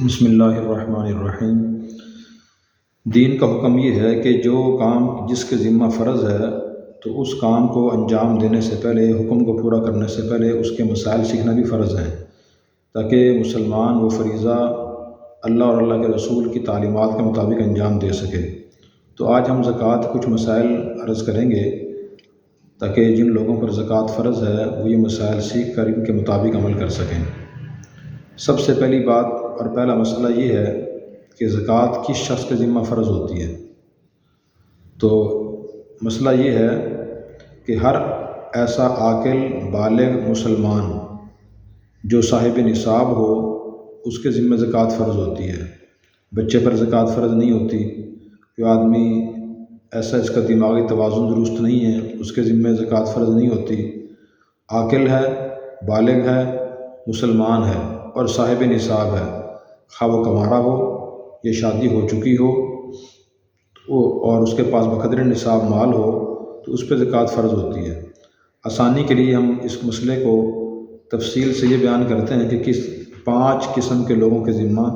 بسم اللہ الرحمن الرحیم۔ دین کا حکم یہ ہے کہ جو کام جس کے ذمہ فرض ہے تو اس کام کو انجام دینے سے پہلے، حکم کو پورا کرنے سے پہلے اس کے مسائل سیکھنا بھی فرض ہیں، تاکہ مسلمان وہ فریضہ اللہ اور اللہ کے رسول کی تعلیمات کے مطابق انجام دے سکے۔ تو آج ہم زکوٰۃ کے کچھ مسائل عرض کریں گے تاکہ جن لوگوں پر زکوٰۃ فرض ہے وہ یہ مسائل سیکھ کر ان کے مطابق عمل کر سکیں۔ سب سے پہلی بات اور پہلا مسئلہ یہ ہے کہ زکوٰۃ کس شخص کے ذمہ فرض ہوتی ہے۔ تو مسئلہ یہ ہے کہ ہر ایسا عاقل بالغ مسلمان جو صاحب نصاب ہو اس کے ذمہ زکوٰۃ فرض ہوتی ہے۔ بچے پر زکوٰۃ فرض نہیں ہوتی، کوئی آدمی ایسا اس کا دماغی توازن درست نہیں ہے اس کے ذمہ زکوٰۃ فرض نہیں ہوتی۔ عاقل ہے، بالغ ہے، مسلمان ہے اور صاحب نصاب ہے، خواہ وہ کنوارا ہو یا شادی ہو چکی ہو اور اس کے پاس بقدر نصاب مال ہو تو اس پہ زکوٰۃ فرض ہوتی ہے۔ آسانی کے لیے ہم اس مسئلے کو تفصیل سے یہ بیان کرتے ہیں کہ کس 5 قسم کے لوگوں کے ذمہ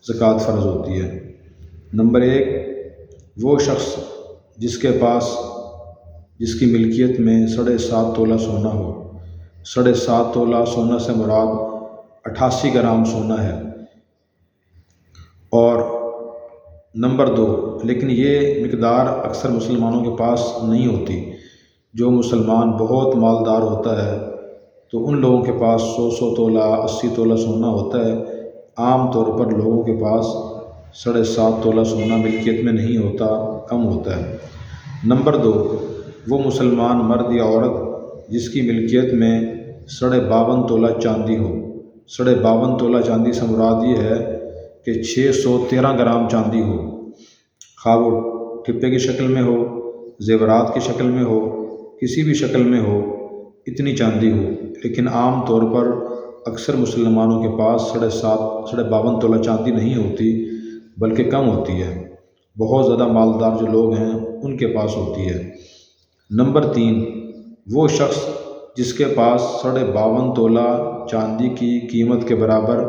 زکوٰۃ فرض ہوتی ہے۔ نمبر 1، وہ شخص جس کے پاس جس کی ملکیت میں 7.5 تولہ سونا ہو۔ 7.5 تولہ سونا سے مراد 88 گرام سونا ہے۔ اور نمبر 2، لیکن یہ مقدار اکثر مسلمانوں کے پاس نہیں ہوتی۔ جو مسلمان بہت مالدار ہوتا ہے تو ان لوگوں کے پاس 100 تولہ 80 تولہ سونا ہوتا ہے۔ عام طور پر لوگوں کے پاس 7.5 تولہ سونا ملکیت میں نہیں ہوتا، کم ہوتا ہے۔ نمبر 2، وہ مسلمان مرد یا عورت جس کی ملکیت میں 52.5 تولہ چاندی ہو۔ 52.5 تولہ چاندی سے مراد یہ ہے کہ 613 گرام چاندی ہو، خواہ وہ ٹپے کی شکل میں ہو، زیورات کی شکل میں ہو، کسی بھی شکل میں ہو، اتنی چاندی ہو۔ لیکن عام طور پر اکثر مسلمانوں کے پاس 52.5 تولہ چاندی نہیں ہوتی بلکہ کم ہوتی ہے۔ بہت زیادہ مالدار جو لوگ ہیں ان کے پاس ہوتی ہے۔ نمبر 3، وہ شخص جس کے پاس 52.5 تولہ چاندی کی قیمت کے برابر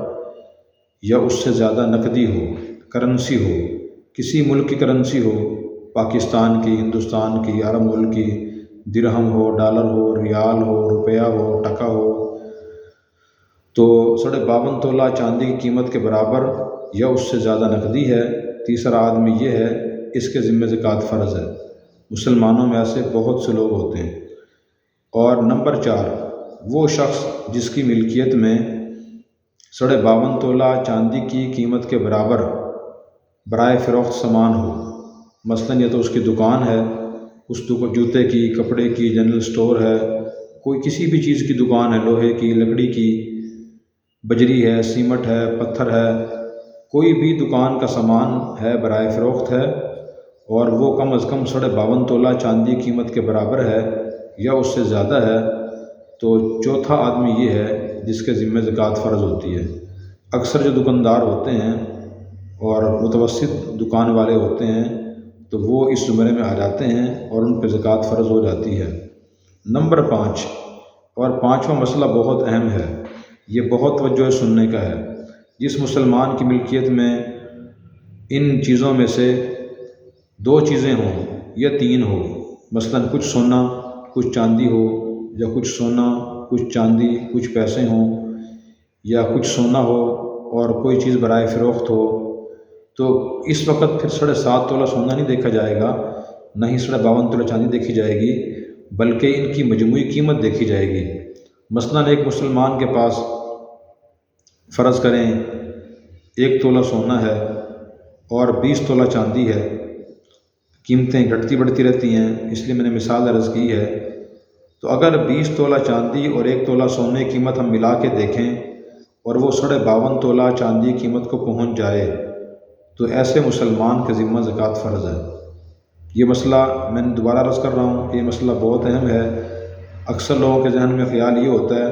یا اس سے زیادہ نقدی ہو، کرنسی ہو، کسی ملک کی کرنسی ہو، پاکستان کی، ہندوستان کی، عرب ملک کی، درہم ہو، ڈالر ہو، ریال ہو، روپیہ ہو، ٹکا ہو، تو 52.5 تولہ چاندی کی قیمت کے برابر یا اس سے زیادہ نقدی ہے۔ تیسرا آدمی یہ ہے، اس کے ذمہ زکوٰۃ فرض ہے۔ مسلمانوں میں ایسے بہت سے لوگ ہوتے ہیں۔ اور نمبر 4، وہ شخص جس کی ملکیت میں 52.5 تولہ چاندی کی قیمت کے برابر برائے فروخت سامان ہو۔ مثلاً یا تو اس کی دکان ہے، اس جوتے کی، کپڑے کی، جنرل سٹور ہے، کوئی کسی بھی چیز کی دکان ہے، لوہے کی، لکڑی کی، بجری ہے، سیمٹ ہے، پتھر ہے، کوئی بھی دکان کا سامان ہے، برائے فروخت ہے اور وہ کم از کم 52.5 تولہ چاندی قیمت کے برابر ہے یا اس سے زیادہ ہے، تو چوتھا آدمی یہ ہے جس کے ذمہ زکوٰۃ فرض ہوتی ہے۔ اکثر جو دکاندار ہوتے ہیں اور متوسط دکان والے ہوتے ہیں تو وہ اس زمرے میں آ جاتے ہیں اور ان پہ زکوٰۃ فرض ہو جاتی ہے۔ نمبر 5، اور 5واں مسئلہ بہت اہم ہے، یہ بہت توجہ سننے کا ہے۔ جس مسلمان کی ملکیت میں ان چیزوں میں سے 2 چیزیں ہوں یا 3 ہو، مثلاً کچھ سونا کچھ چاندی ہو، یا کچھ سونا کچھ چاندی کچھ پیسے ہوں، یا کچھ سونا ہو اور کوئی چیز برائے فروخت ہو، تو اس وقت پھر 7.5 تولہ سونا نہیں دیکھا جائے گا، نہ ہی 52 تولہ چاندی دیکھی جائے گی، بلکہ ان کی مجموعی قیمت دیکھی جائے گی۔ مثلاً ایک مسلمان کے پاس فرض کریں 1 تولہ سونا ہے اور 20 تولہ چاندی ہے۔ قیمتیں گھٹتی بڑھتی رہتی ہیں، اس لیے میں نے مثال عرض کی ہے۔ تو اگر 20 تولہ چاندی اور 1 تولہ سونے کی قیمت ہم ملا کے دیکھیں اور وہ 52.5 تولہ چاندی کی قیمت کو پہنچ جائے تو ایسے مسلمان کے ذمہ زکوٰۃ فرض ہے۔ یہ مسئلہ میں نے دوبارہ عرض کر رہا ہوں کہ یہ مسئلہ بہت اہم ہے۔ اکثر لوگوں کے ذہن میں خیال یہ ہوتا ہے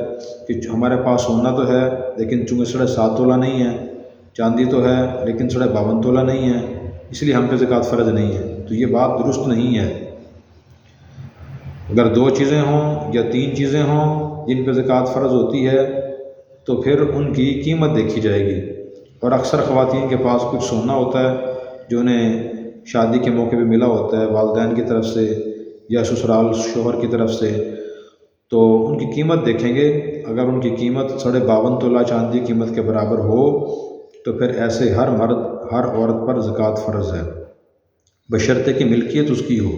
کہ ہمارے پاس سونا تو ہے لیکن چونکہ 7.5 تولہ نہیں ہے، چاندی تو ہے لیکن 52 تولہ نہیں ہے، اس لیے ہم پہ زکوٰۃ فرض نہیں ہے۔ تو یہ بات درست نہیں ہے۔ اگر 2 چیزیں ہوں یا 3 چیزیں ہوں جن پہ زکوٰۃ فرض ہوتی ہے تو پھر ان کی قیمت دیکھی جائے گی اور اکثر خواتین کے پاس کچھ سونا ہوتا ہے جو انہیں شادی کے موقع پہ ملا ہوتا ہے والدین کی طرف سے یا سسرال شوہر کی طرف سے، تو ان کی قیمت دیکھیں گے۔ اگر ان کی قیمت 52.5 تولہ چاندی کی قیمت کے برابر ہو تو پھر ایسے ہر مرد ہر عورت پر زکوٰۃ فرض ہے، بشرطے کہ ملکیت اس کی ہو۔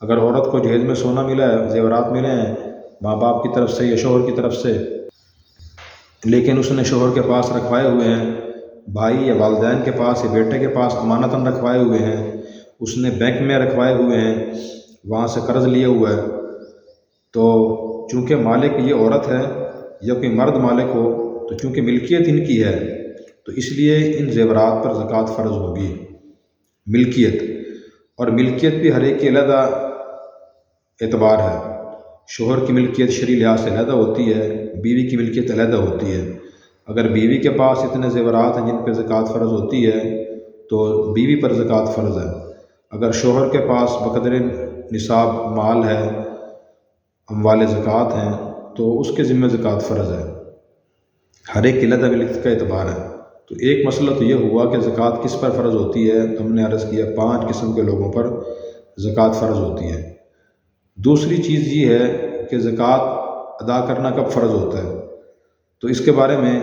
اگر عورت کو جہیز میں سونا ملا ہے، زیورات ملے ہیں ماں باپ کی طرف سے یا شوہر کی طرف سے، لیکن اس نے شوہر کے پاس رکھوائے ہوئے ہیں، بھائی یا والدین کے پاس یا بیٹے کے پاس امانتاً رکھوائے ہوئے ہیں، اس نے بینک میں رکھوائے ہوئے ہیں، وہاں سے قرض لیا ہوا ہے، تو چونکہ مالک یہ عورت ہے یا کوئی مرد مالک ہو تو چونکہ ملکیت ان کی ہے تو اس لیے ان زیورات پر زکوٰۃ فرض ہوگی۔ ملکیت، اور ملکیت بھی ہر ایک کی علیحدہ اعتبار ہے۔ شوہر کی ملکیت شرعی لحاظ سے علیحدہ ہوتی ہے، بیوی کی ملکیت علیحدہ ہوتی ہے۔ اگر بیوی کے پاس اتنے زیورات ہیں جن پہ زکوٰۃ فرض ہوتی ہے تو بیوی پر زکوٰۃ فرض ہے۔ اگر شوہر کے پاس بقدر نصاب مال ہے، اموال زکوٰۃ ہیں، تو اس کے ذمہ زکوٰۃ فرض ہے۔ ہر ایک کی علیحدہ ملکیت کا اعتبار ہے۔ تو ایک مسئلہ تو یہ ہوا کہ زکوٰۃ کس پر فرض ہوتی ہے، تو ہم نے عرض کیا 5 قسم کے لوگوں پر زکوٰۃ فرض ہوتی ہے۔ دوسری چیز یہ ہے کہ زکوٰۃ ادا کرنا کب فرض ہوتا ہے، تو اس کے بارے میں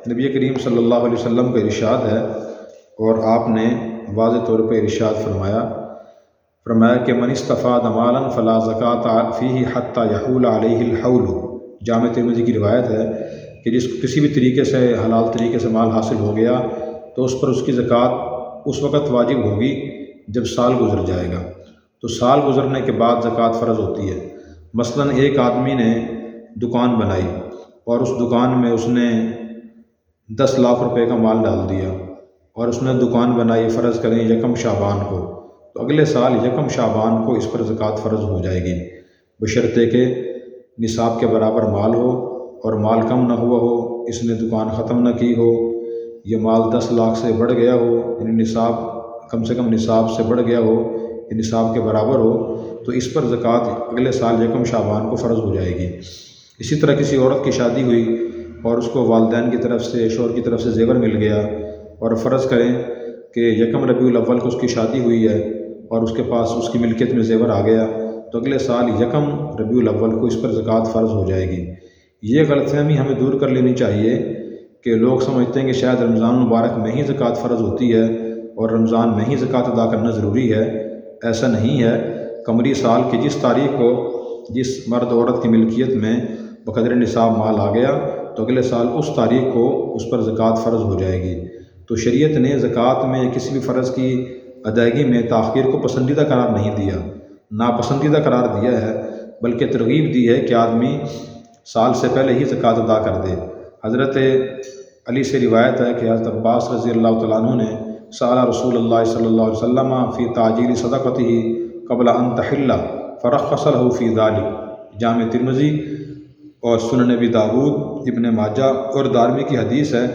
نبی کریم صلی اللہ علیہ وسلم کا ارشاد ہے، اور آپ نے واضح طور پہ ارشاد فرمایا کہ من استفاد مالا فلا زکوٰۃ فیہ حتی یحول علیہ الحول۔ جامع ترمذی کی روایت ہے کہ جس کو کسی بھی طریقے سے حلال طریقے سے مال حاصل ہو گیا تو اس پر اس کی زکوٰۃ اس وقت واجب ہوگی جب سال گزر جائے گا، تو سال گزرنے کے بعد زکوٰۃ فرض ہوتی ہے۔ مثلاً ایک آدمی نے دکان بنائی اور اس دکان میں اس نے 10 لاکھ روپے کا مال ڈال دیا، اور اس نے دکان بنائی فرض کریں 1 شعبان کو، تو اگلے سال 1 شعبان کو اس پر زکوٰۃ فرض ہو جائے گی، بشرطے کہ نصاب کے برابر مال ہو اور مال کم نہ ہوا ہو، اس نے دکان ختم نہ کی ہو، یہ مال 10 لاکھ سے بڑھ گیا ہو، یعنی نصاب کم سے کم نصاب سے بڑھ گیا ہو، یہ نصاب کے برابر ہو، تو اس پر زکوٰۃ اگلے سال 1 شعبان کو فرض ہو جائے گی۔ اسی طرح کسی عورت کی شادی ہوئی اور اس کو والدین کی طرف سے شوہر کی طرف سے زیور مل گیا، اور فرض کریں کہ 1 ربیع الاول کو اس کی شادی ہوئی ہے اور اس کے پاس اس کی ملکیت میں زیور آ گیا، تو اگلے سال 1 ربیع الاول کو اس پر زکوٰۃ فرض ہو جائے گی۔ یہ غلط فہمی ہمیں دور کر لینی چاہیے کہ لوگ سمجھتے ہیں کہ شاید رمضان مبارک میں ہی زکوٰۃ فرض ہوتی ہے اور رمضان میں ہی زکوٰۃ ادا کرنا ضروری ہے۔ ایسا نہیں ہے۔ قمری سال کی جس تاریخ کو جس مرد عورت کی ملکیت میں بقدر نصاب مال آ گیا تو اگلے سال اس تاریخ کو اس پر زکوٰۃ فرض ہو جائے گی۔ تو شریعت نے زکوٰۃ میں کسی بھی فرض کی ادائیگی میں تاخیر کو پسندیدہ قرار نہیں دیا، ناپسندیدہ قرار دیا ہے، بلکہ ترغیب دی ہے کہ آدمی سال سے پہلے ہی زکوٰۃ ادا کر دے۔ حضرت علی سے روایت ہے کہ حضرت عباس رضی اللہ تعالیٰ عنہ نے سأل رسول اللہ صلی اللہ علیہ وسلم فی تعجیل صدقتہ قبل ان تحل فرخص له فی ذلک۔ جامع ترمذی اور سنن نبی داود، ابن ماجہ اور دارمی کی حدیث ہے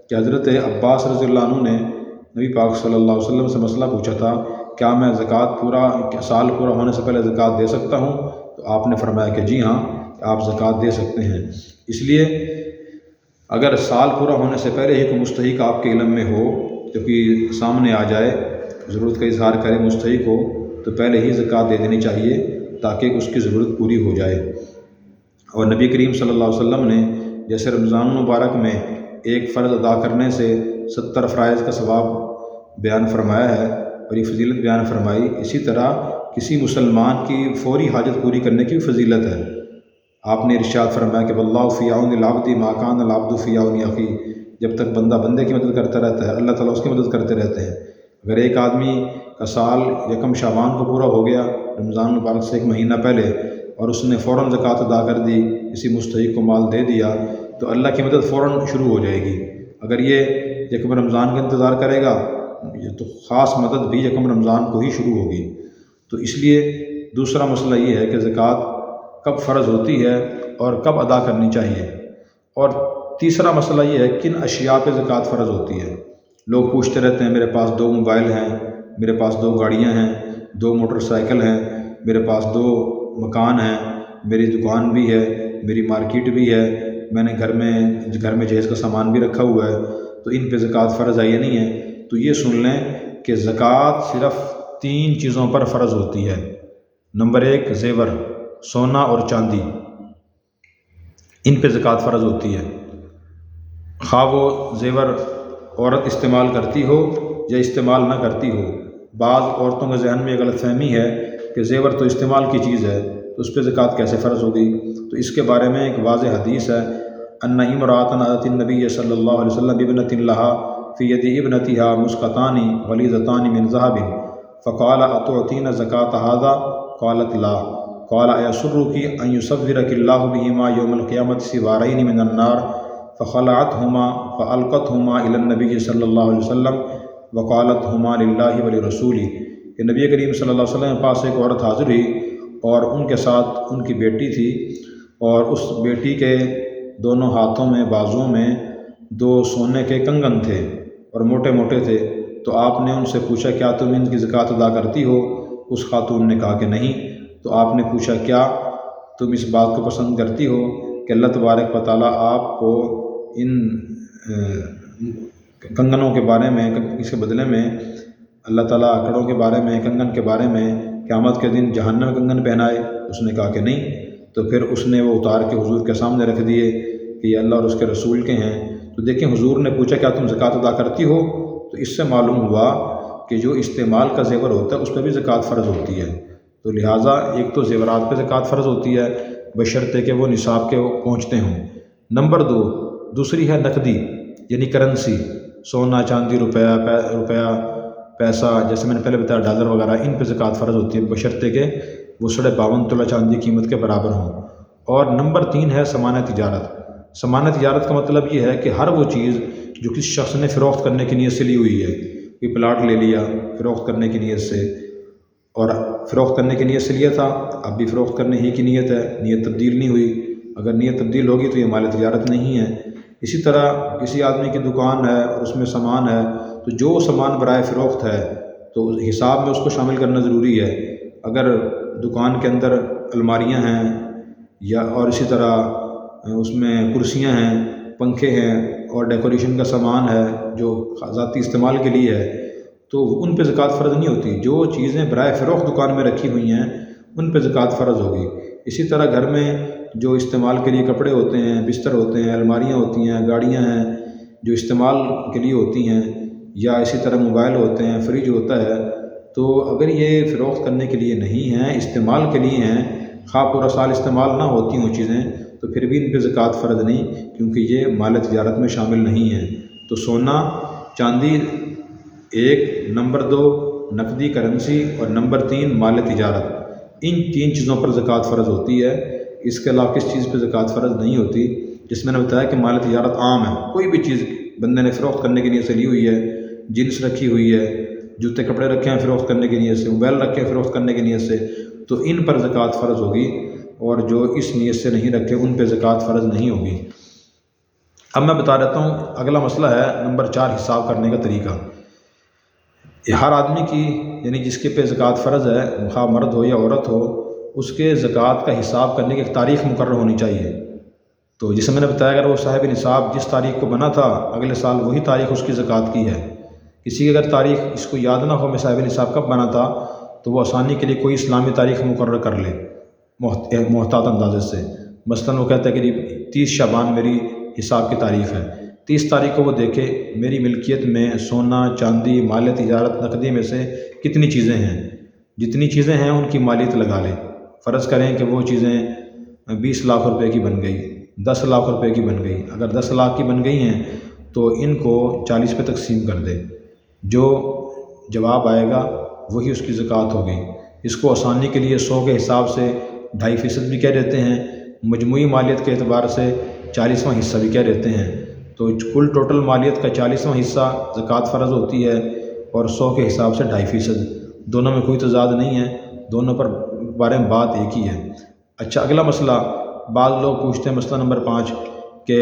کہ حضرت عباس رضی اللہ عنہ نے نبی پاک صلی اللہ علیہ وسلم سے مسئلہ پوچھا تھا، کیا میں زکوٰۃ سال پورا ہونے سے پہلے زکوٰۃ دے سکتا ہوں؟ تو آپ نے فرمایا کہ جی ہاں، آپ زکوٰۃ دے سکتے ہیں۔ اس لیے اگر سال پورا ہونے سے پہلے ہی کوئی مستحق آپ کے علم میں ہو تو کوئی سامنے آ جائے، ضرورت کا اظہار کرے مستحق ہو، تو پہلے ہی زکوٰۃ دے دینی چاہیے تاکہ اس کی ضرورت پوری ہو جائے۔ اور نبی کریم صلی اللہ علیہ وسلم نے جیسے رمضان مبارک میں ایک فرض ادا کرنے سے 70 فرائض کا ثواب بیان فرمایا ہے اور یہ فضیلت بیان فرمائی، اسی طرح کسی مسلمان کی فوری حاجت پوری کرنے کی فضیلت ہے۔ آپ نے ارشاد فرمایا کہ واللہ فی عون العبد ما کان العبد فی عون اخیہ، جب تک بندہ بندے کی مدد کرتا رہتا ہے اللہ تعالیٰ اس کی مدد کرتے رہتے ہیں۔ اگر ایک آدمی کا سال 1 شعبان کو پورا ہو گیا رمضان مبارک سے 1 مہینہ پہلے اور اس نے فوراً زکوٰۃ ادا کر دی، کسی مستحق کو مال دے دیا، تو اللہ کی مدد فوراً شروع ہو جائے گی۔ اگر یہ 1 رمضان کا انتظار کرے گا تو خاص مدد بھی 1 رمضان کو ہی شروع ہوگی۔ تو اس لیے دوسرا مسئلہ یہ ہے کہ زکوٰۃ کب فرض ہوتی ہے اور کب ادا کرنی چاہیے، اور تیسرا مسئلہ یہ ہے کن اشیاء پہ زکوٰۃ فرض ہوتی ہے۔ لوگ پوچھتے رہتے ہیں میرے پاس 2 موبائل ہیں، میرے پاس 2 گاڑیاں ہیں، 2 موٹر سائیکل ہیں، میرے پاس 2 مکان ہیں، میری دکان بھی ہے، میری مارکیٹ بھی ہے، میں نے گھر میں جہیز کا سامان بھی رکھا ہوا ہے، تو ان پہ زکوٰۃ فرض ہے یا نہیں ہے؟ تو یہ سن لیں کہ زکوٰۃ صرف 3 چیزوں پر فرض ہوتی ہے۔ نمبر 1 زیور، سونا اور چاندی، ان پہ زکوٰۃ فرض ہوتی ہے، خواہ وہ زیور عورت استعمال کرتی ہو یا استعمال نہ کرتی ہو۔ بعض عورتوں کے ذہن میں یہ غلط فہمی ہے کہ زیور تو استعمال کی چیز ہے تو اس پہ زکوٰۃ کیسے فرض ہوگی؟ تو اس کے بارے میں ایک واضح حدیث ہے، ان امرأۃ اتت النبی صلی اللہ علیہ وسلم بابنۃ لها فی ید ابنتها مسقطان غلیظتان من ذهب فقال اتعطین زکاة هذا قالت لا قال ایسرک ان یصورک اللہ بہما یوم القیامۃ سوارین من النار فخلعتهما فالقتهما الى النبی صلی اللہ علیہ وسلم وقالت ہما للہ ولرسولہ۔ کہ نبی کریم صلی اللہ علیہ وسلم کے پاس ایک عورت حاضر ہوئی اور ان کے ساتھ ان کی بیٹی تھی، اور اس بیٹی کے دونوں ہاتھوں میں بازوؤں میں 2 سونے کے کنگن تھے اور موٹے موٹے تھے۔ تو آپ نے ان سے پوچھا کیا تم ان کی زکوٰۃ ادا کرتی ہو؟ اس خاتون نے کہا کہ نہیں۔ تو آپ نے پوچھا کیا تم اس بات کو پسند کرتی ہو کہ اللہ تبارک و تعالیٰ آپ کو ان کنگنوں کے بارے میں، اس کے بدلے میں اللہ تعالیٰ کڑوں کے بارے میں، کنگن کے بارے میں قیامت کے دن جہنم کنگن پہنائے؟ اس نے کہا کہ نہیں۔ تو پھر اس نے وہ اتار کے حضور کے سامنے رکھ دیے کہ یہ اللہ اور اس کے رسول کے ہیں۔ تو دیکھیں حضور نے پوچھا کیا تم زکوٰۃ ادا کرتی ہو؟ تو اس سے معلوم ہوا کہ جو استعمال کا زیور ہوتا ہے اس پہ بھی زکوٰۃ فرض ہوتی ہے۔ تو لہٰذا ایک تو زیورات پہ زکوٰۃ فرض ہوتی ہے بشرطے کہ وہ نصاب کے پہنچتے ہوں۔ نمبر 2 دوسری ہے نقدی یعنی کرنسی، سونا چاندی روپیہ پیسہ، جیسے میں نے پہلے بتایا ڈالر وغیرہ، ان پہ زکوٰۃ فرض ہوتی ہے بشرطے کہ وہ 52.5 تولہ چاندی قیمت کے برابر ہوں۔ اور نمبر 3 ہے سامانہ تجارت۔ سامانہ تجارت کا مطلب یہ ہے کہ ہر وہ چیز جو کسی شخص نے فروخت کرنے کی نیت سے لی ہوئی ہے، کوئی پلاٹ لے لیا فروخت کرنے کی نیت سے، اور فروخت کرنے کی نیت سے لیا تھا، اب بھی فروخت کرنے ہی کی نیت ہے، نیت تبدیل نہیں ہوئی، اگر نیت تبدیل ہوگی تو یہ مال تجارت نہیں ہے۔ اسی طرح کسی آدمی کی دکان ہے اور اس میں سامان ہے، تو جو سامان برائے فروخت ہے تو حساب میں اس کو شامل کرنا ضروری ہے۔ اگر دکان کے اندر الماریاں ہیں یا اور اسی طرح اس میں کرسیاں ہیں، پنکھے ہیں اور ڈیکوریشن کا سامان ہے جو ذاتی استعمال کے لیے ہے، تو ان پہ زکوٰۃ فرض نہیں ہوتی۔ جو چیزیں برائے فروخت دکان میں رکھی ہوئی ہیں ان پہ زکوٰۃ فرض ہوگی۔ اسی طرح گھر میں جو استعمال کے لیے کپڑے ہوتے ہیں، بستر ہوتے ہیں، الماریاں ہوتی ہیں، گاڑیاں ہیں جو استعمال کے لیے ہوتی ہیں، یا اسی طرح موبائل ہوتے ہیں، فریج ہوتا ہے، تو اگر یہ فروخت کرنے کے لیے نہیں ہیں، استعمال کے لیے ہیں، خواہ پورا سال استعمال نہ ہوتی ہوں چیزیں، تو پھر بھی ان پہ زکوٰۃ فرض نہیں، کیونکہ یہ مال تجارت میں شامل نہیں ہیں۔ تو سونا چاندی 1، نمبر 2 نقدی کرنسی، اور نمبر 3 مال تجارت، ان 3 چیزوں پر زکوٰۃ فرض ہوتی ہے۔ اس کے علاوہ کس چیز پہ زکوٰۃ فرض نہیں ہوتی؟ جس میں نے بتایا کہ مال تجارت عام ہے، کوئی بھی چیز بندے نے فروخت کرنے کی نیت سے لی ہوئی ہے، جنس رکھی ہوئی ہے، جوتے کپڑے رکھے ہیں فروخت کرنے کی نیت سے، موبائل رکھے ہیں فروخت کرنے کی نیت سے، تو ان پر زکوٰۃ فرض ہوگی، اور جو اس نیت سے نہیں رکھے ان پہ زکوٰۃ فرض نہیں ہوگی۔ اب میں بتا دیتا ہوں اگلا مسئلہ ہے نمبر 4 حساب کرنے کا طریقہ۔ یہ ہر آدمی کی یعنی جس کے پہ زکوٰۃ فرض ہے، خواہ مرد ہو یا عورت ہو، اس کے زکوٰۃ کا حساب کرنے کی ایک تاریخ مقرر ہونی چاہیے۔ تو جیسے میں نے بتایا اگر وہ صاحب نصاب جس تاریخ کو بنا تھا اگلے سال وہی تاریخ اس کی زکوٰۃ کی ہے۔ کسی کی اگر تاریخ اس کو یاد نہ ہو میں صاحب نصاب کب بنا تھا، تو وہ آسانی کے لیے کوئی اسلامی تاریخ مقرر کر لے محتاط اندازے سے۔ مثلاً وہ کہتا ہے کہ 30 شعبان میری حساب کی تاریخ ہے، 30 تاریخ کو وہ دیکھے میری ملکیت میں سونا چاندی مال تجارت نقدی میں سے کتنی چیزیں ہیں، جتنی چیزیں ہیں ان کی مالیت لگا لے۔ فرض کریں کہ وہ چیزیں 20 لاکھ روپے کی بن گئی، 10 لاکھ روپے کی بن گئی، اگر 10 لاکھ کی بن گئی ہیں تو ان کو 40 پہ تقسیم کر دے، جو جواب آئے گا وہی اس کی زکوٰۃ ہوگی۔ اس کو آسانی کے لیے 100 کے حساب سے 2.5% بھی کہہ دیتے ہیں، مجموعی مالیت کے اعتبار سے 40واں حصہ بھی کہہ دیتے ہیں۔ تو کل ٹوٹل مالیت کا 40واں حصہ زکوٰۃ فرض ہوتی ہے، اور 100 کے حساب سے 2.5%، دونوں میں کوئی تضاد نہیں ہے، دونوں پر بارے میں بات ایک ہی ہے۔ اچھا اگلا مسئلہ، بعض لوگ پوچھتے ہیں مسئلہ نمبر 5 کہ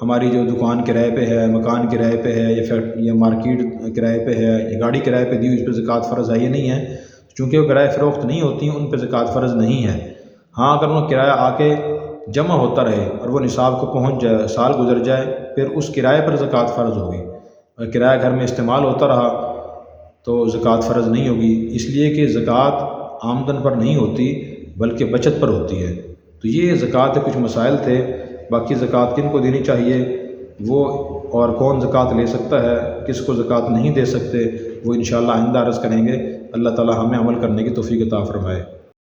ہماری جو دکان کرائے پہ ہے، مکان کرائے پہ ہے، یا مارکیٹ کرائے پہ ہے، یا گاڑی کرائے پہ دی ہوئی، اس پہ زکوٰۃ فرض ہے یا نہیں ہے؟ چونکہ وہ کرائے فروخت نہیں ہوتی ہیں ان پہ زکوٰۃ فرض نہیں ہے۔ ہاں اگر وہ کرایہ آ کے جمع ہوتا رہے اور وہ نصاب کو پہنچ جائے، سال گزر جائے پھر اس کرائے پر زکوٰۃ فرض ہوگی، اور کرایہ گھر میں استعمال ہوتا رہا تو زکوٰۃ فرض نہیں ہوگی، اس لیے کہ زکوٰۃ آمدن پر نہیں ہوتی بلکہ بچت پر ہوتی ہے۔ تو یہ زکوٰۃ کے کچھ مسائل تھے۔ باقی زکوٰۃ کن کو دینی چاہیے وہ اور کون زکوٰۃ لے سکتا ہے، کس کو زکوٰۃ نہیں دے سکتے، وہ انشاءاللہ آئندہ عرض کریں گے۔ اللہ تعالی ہمیں عمل کرنے کی توفیق عطا فرمائے۔